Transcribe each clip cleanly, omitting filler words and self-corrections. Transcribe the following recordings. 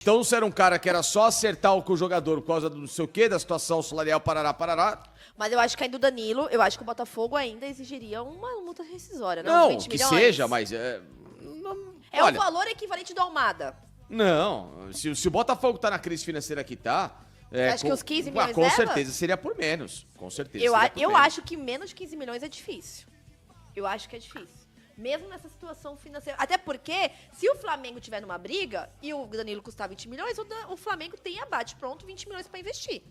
Então você era um cara que era só acertar com o jogador por causa do não sei o quê, da situação salarial, parará. Mas eu acho que ainda o Danilo, eu acho que o Botafogo ainda exigiria uma multa rescisória, não? 20 Que milhões. seja, mas... É olha, o valor equivalente do Almada. Não, se o Botafogo tá na crise financeira que tá... Acho que os 15 milhões com leva? certeza seria por menos. Com certeza Eu acho que menos de 15 milhões é difícil. Eu acho que é difícil. Mesmo nessa situação financeira. Até porque, se o Flamengo tiver numa briga e o Danilo custar 20 milhões, o Flamengo tem abate pronto 20 milhões pra investir.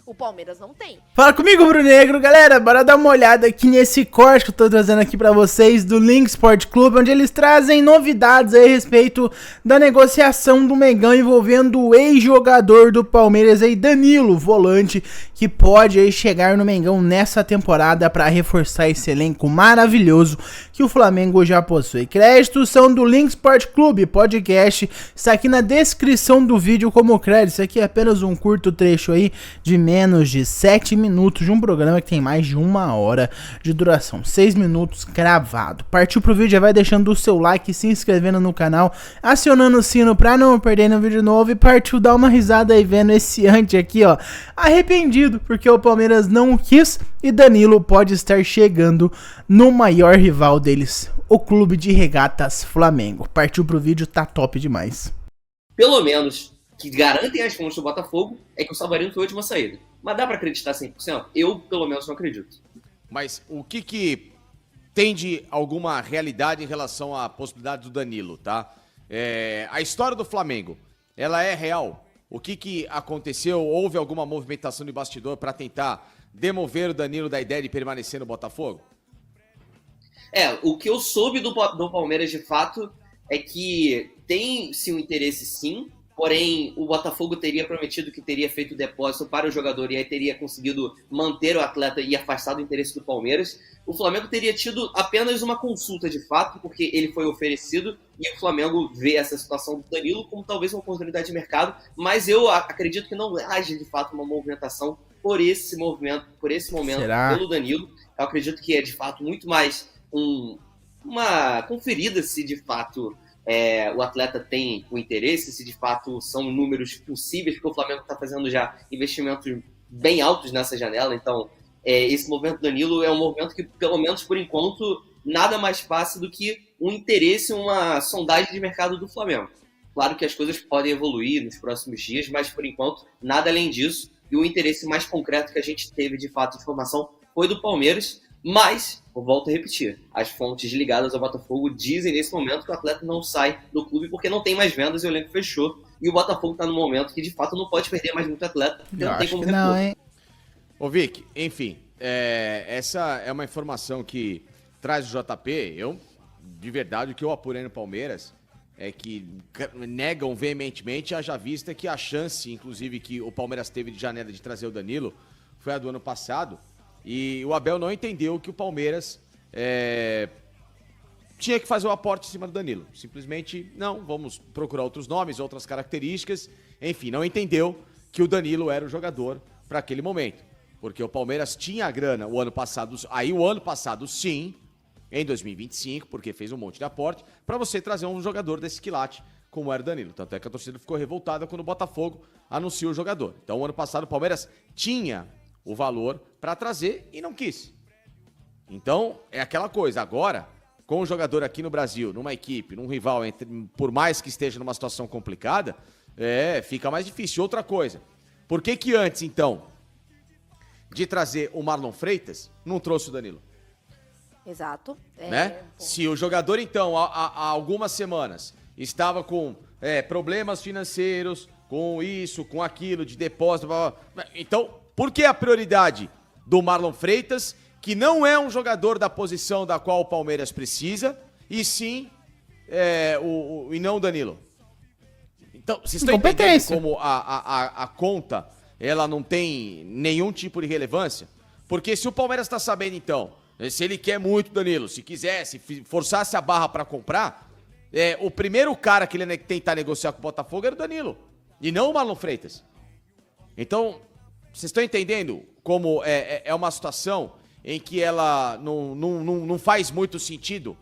O Palmeiras não tem. Fala comigo, Bruno Negro, galera, bora dar uma olhada aqui nesse corte que eu tô trazendo aqui pra vocês do Link Sport Clube, onde eles trazem novidades aí a respeito da negociação do Mengão envolvendo o ex-jogador do Palmeiras aí, Danilo, volante, que pode aí chegar no Mengão nessa temporada pra reforçar esse elenco maravilhoso que o Flamengo já possui. Créditos são do Link Sport Clube, podcast, está aqui na descrição do vídeo como crédito. Isso aqui é apenas um curto trecho aí de menos de 7 minutos de um programa que tem mais de 1 hora de duração, 6 minutos cravado. Partiu pro vídeo, já vai deixando o seu like, se inscrevendo no canal, acionando o sino pra não perder nenhum vídeo novo e partiu dar uma risada aí vendo esse ante aqui, ó, arrependido porque o Palmeiras não quis e Danilo pode estar chegando no maior rival deles, o Clube de Regatas Flamengo. Partiu pro vídeo, tá top demais. Pelo menos que garantem as fontes do Botafogo é que o Savarino foi a última saída. Mas dá pra acreditar 100%? Eu, pelo menos, não acredito. Mas o que tem de alguma realidade em relação à possibilidade do Danilo, tá? A história do Flamengo, ela é real? O que aconteceu? Houve alguma movimentação de bastidor pra tentar demover o Danilo da ideia de permanecer no Botafogo? O que eu soube do Palmeiras, de fato, é que tem-se um interesse, sim. Porém, o Botafogo teria prometido que teria feito depósito para o jogador e aí teria conseguido manter o atleta e afastar do interesse do Palmeiras. O Flamengo teria tido apenas uma consulta de fato, porque ele foi oferecido e o Flamengo vê essa situação do Danilo como talvez uma oportunidade de mercado, mas eu acredito que não haja de fato uma movimentação por esse momento Será? pelo Danilo. Eu acredito que é de fato muito mais uma conferida se de fato o atleta tem o interesse, se de fato são números possíveis, porque o Flamengo está fazendo já investimentos bem altos nessa janela, então esse movimento do Danilo é um movimento que, pelo menos por enquanto, nada mais passa do que um interesse, uma sondagem de mercado do Flamengo. Claro que as coisas podem evoluir nos próximos dias, mas por enquanto, nada além disso, e o interesse mais concreto que a gente teve de fato de informação foi do Palmeiras, mas, eu volto a repetir, as fontes ligadas ao Botafogo dizem nesse momento que o atleta não sai do clube porque não tem mais vendas e o elenco fechou. E o Botafogo está no momento que, de fato, não pode perder mais muito atleta, porque não tem como repor. Não, hein? Ô Vic, enfim, essa é uma informação que traz o JP. Eu, de verdade, o que eu apurei no Palmeiras é que negam veementemente, haja vista que a chance, inclusive, que o Palmeiras teve de janela de trazer o Danilo foi a do ano passado. E o Abel não entendeu que o Palmeiras tinha que fazer o aporte em cima do Danilo. Simplesmente, não, vamos procurar outros nomes, outras características. Enfim, não entendeu que o Danilo era o jogador para aquele momento. Porque o Palmeiras tinha a grana o ano passado, sim, em 2025, porque fez um monte de aporte, para você trazer um jogador desse quilate, como era o Danilo. Tanto é que a torcida ficou revoltada quando o Botafogo anunciou o jogador. Então, o ano passado, o Palmeiras tinha o valor para trazer e não quis. Então, é aquela coisa. Agora, com o jogador aqui no Brasil, numa equipe, num rival, por mais que esteja numa situação complicada, fica mais difícil. Outra coisa, por que antes, então, de trazer o Marlon Freitas, não trouxe o Danilo? Exato. Né? Se o jogador, então, há algumas semanas, estava com problemas financeiros, com isso, com aquilo, de depósito, então, por que a prioridade do Marlon Freitas, que não é um jogador da posição da qual o Palmeiras precisa, e sim e não o Danilo? Então, vocês estão entendendo como a conta ela não tem nenhum tipo de relevância? Porque se o Palmeiras está sabendo, então, se ele quer muito o Danilo, se quisesse, forçasse a barra para comprar, o primeiro cara que ele tentar negociar com o Botafogo era o Danilo, e não o Marlon Freitas. Então, vocês estão entendendo como é uma situação em que ela não faz muito sentido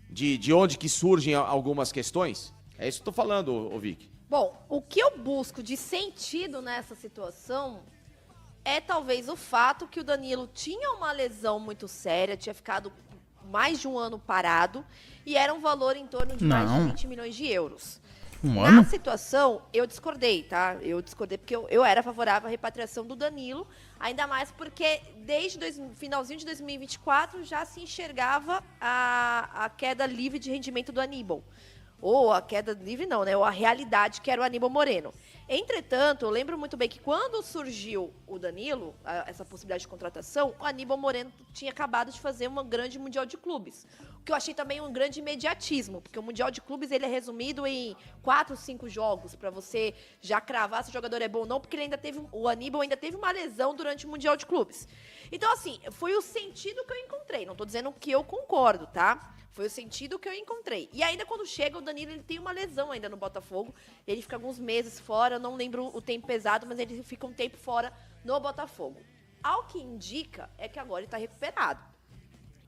de onde que surgem algumas questões? É isso que eu tô falando, ô Vic. Bom, o que eu busco de sentido nessa situação é talvez o fato que o Danilo tinha uma lesão muito séria, tinha ficado mais de um ano parado e era um valor em torno de mais de 20 milhões de euros. Na situação, eu discordei, tá? Eu discordei porque eu era favorável à repatriação do Danilo, ainda mais porque desde finalzinho de 2024 já se enxergava a queda livre de rendimento do Aníbal. Ou a queda livre não, né? Ou a realidade que era o Aníbal Moreno. Entretanto, eu lembro muito bem que quando surgiu o Danilo, essa possibilidade de contratação, o Aníbal Moreno tinha acabado de fazer uma grande Mundial de Clubes. O que eu achei também um grande imediatismo, porque o Mundial de Clubes ele é resumido em 4, 5 jogos, para você já cravar se o jogador é bom ou não, porque o Aníbal ainda teve uma lesão durante o Mundial de Clubes. Então, assim, foi o sentido que eu encontrei. Não tô dizendo que eu concordo, tá? Foi o sentido que eu encontrei. E ainda quando chega, o Danilo ele tem uma lesão ainda no Botafogo. Ele fica alguns meses fora, não lembro o tempo pesado, mas ele fica um tempo fora no Botafogo. Ao que indica é que agora ele está recuperado.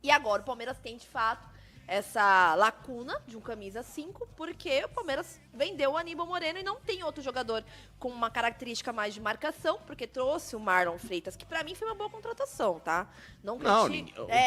E agora o Palmeiras tem, de fato, essa lacuna de um camisa 5, porque o Palmeiras vendeu o Aníbal Moreno e não tem outro jogador com uma característica mais de marcação, porque trouxe o Marlon Freitas, que pra mim foi uma boa contratação, tá? Não, o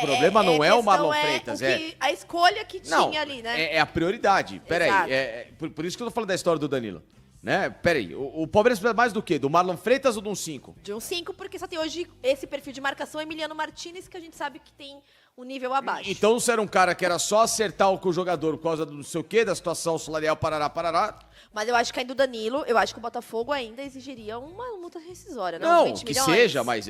problema não é o Marlon Freitas, a escolha que tinha ali, né? É a prioridade. Peraí, por isso que eu tô falando da história do Danilo. Né? Peraí, o Palmeiras precisa mais do quê? Do Marlon Freitas ou de um 5? De um 5, porque só tem hoje esse perfil de marcação Emiliano Martínez, que a gente sabe que tem um nível abaixo. Então, se era um cara que era só acertar com o jogador por causa do não sei o quê, da situação salarial, parará. Mas eu acho que ainda o Danilo, eu acho que o Botafogo ainda exigiria uma multa rescisória, não? 20 que milhões. Seja, mas...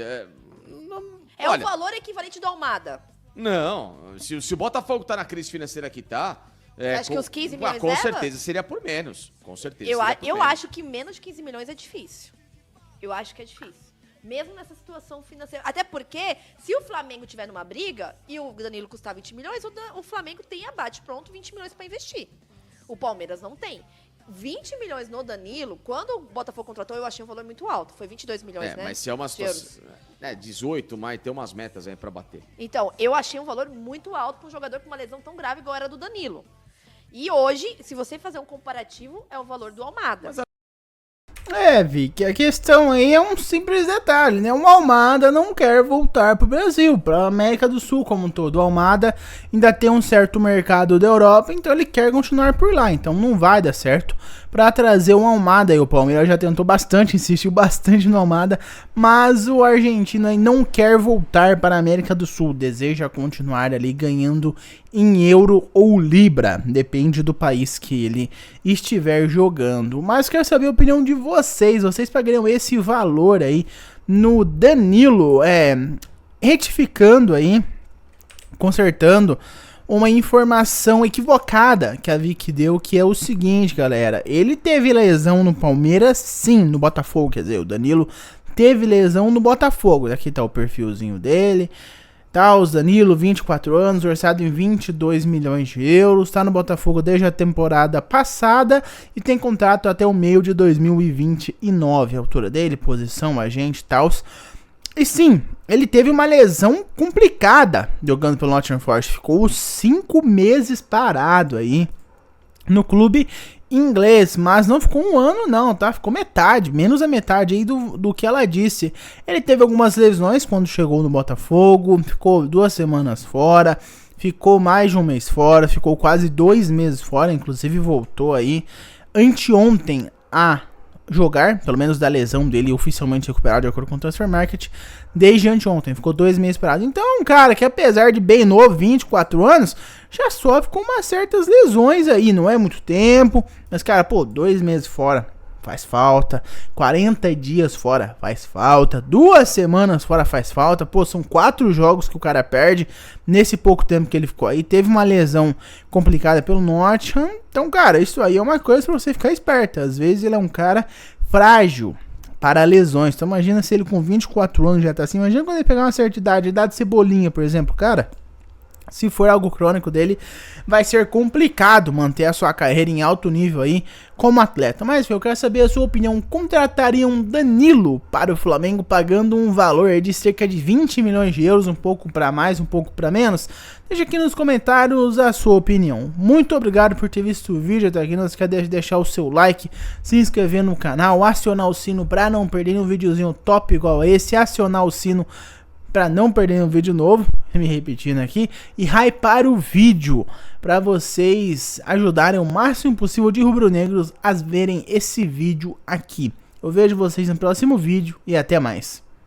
Olha, o valor equivalente do Almada. Não, se o Botafogo tá na crise financeira que tá... Você acha que os 15 milhões com certeza seria por menos. Com certeza. Eu acho que menos de 15 milhões é difícil. Eu acho que é difícil. Mesmo nessa situação financeira. Até porque, se o Flamengo tiver numa briga e o Danilo custar 20 milhões, o Flamengo tem abate pronto 20 milhões para investir. O Palmeiras não tem. 20 milhões no Danilo, quando o Botafogo contratou, eu achei um valor muito alto. Foi 22 milhões, né? Mas se é uma situação... 18, mas tem umas metas aí para bater. Então, eu achei um valor muito alto para um jogador com uma lesão tão grave igual era do Danilo. E hoje, se você fazer um comparativo, é o valor do Almada. Vicky, a questão aí é um simples detalhe, né? O Almada não quer voltar pro Brasil, pra América do Sul como um todo. O Almada ainda tem um certo mercado da Europa, então ele quer continuar por lá. Então não vai dar certo pra trazer um Almada aí. O Palmeiras já tentou bastante, insistiu bastante no Almada, mas o argentino aí não quer voltar para a América do Sul. Deseja continuar ali ganhando em euro ou libra, depende do país que ele estiver jogando. Mas quero saber a opinião de vocês. Vocês pagariam esse valor aí no Danilo, retificando aí, consertando uma informação equivocada que a Vicky deu, que é o seguinte, galera. Ele teve lesão no Palmeiras, sim, no Botafogo, quer dizer, o Danilo teve lesão no Botafogo. Aqui tá o perfilzinho dele. Tá, os Danilo, 24 anos, orçado em 22 milhões de euros, tá no Botafogo desde a temporada passada e tem contrato até o meio de 2029. A altura dele, posição, agente e tal. E sim, ele teve uma lesão complicada jogando pelo Nottingham Forest. Ficou 5 meses parado aí no clube inglês, mas não ficou um ano não, tá? Ficou metade, menos a metade aí do que ela disse. Ele teve algumas lesões quando chegou no Botafogo, ficou 2 semanas fora, ficou mais de um mês fora, ficou quase 2 meses fora, inclusive voltou aí anteontem a jogar, pelo menos da lesão dele oficialmente recuperado de acordo com o Transfer Market, desde anteontem, ficou 2 meses parado. Então é um cara que apesar de bem novo, 24 anos, já sofre com umas certas lesões aí, não é muito tempo, mas cara, 2 meses fora faz falta, 40 dias fora faz falta, 2 semanas fora faz falta, são 4 jogos que o cara perde nesse pouco tempo que ele ficou aí, teve uma lesão complicada pelo Nottingham, então cara, isso aí é uma coisa pra você ficar esperto, às vezes ele é um cara frágil para lesões, então imagina se ele com 24 anos já tá assim, imagina quando ele pegar uma certa idade, idade Cebolinha, por exemplo, cara, Se for algo crônico dele, vai ser complicado manter a sua carreira em alto nível aí como atleta. Mas eu quero saber a sua opinião. Contratariam Danilo para o Flamengo pagando um valor aí de cerca de 20 milhões de euros, um pouco para mais, um pouco para menos? Deixa aqui nos comentários a sua opinião. Muito obrigado por ter visto o vídeo até aqui. Não esqueça de deixar o seu like, se inscrever no canal, acionar o sino para não perder um videozinho top igual a esse, acionar o sino para não perder um vídeo novo, me repetindo aqui, e hypar o vídeo para vocês ajudarem o máximo possível de rubro-negros a verem esse vídeo aqui. Eu vejo vocês no próximo vídeo e até mais.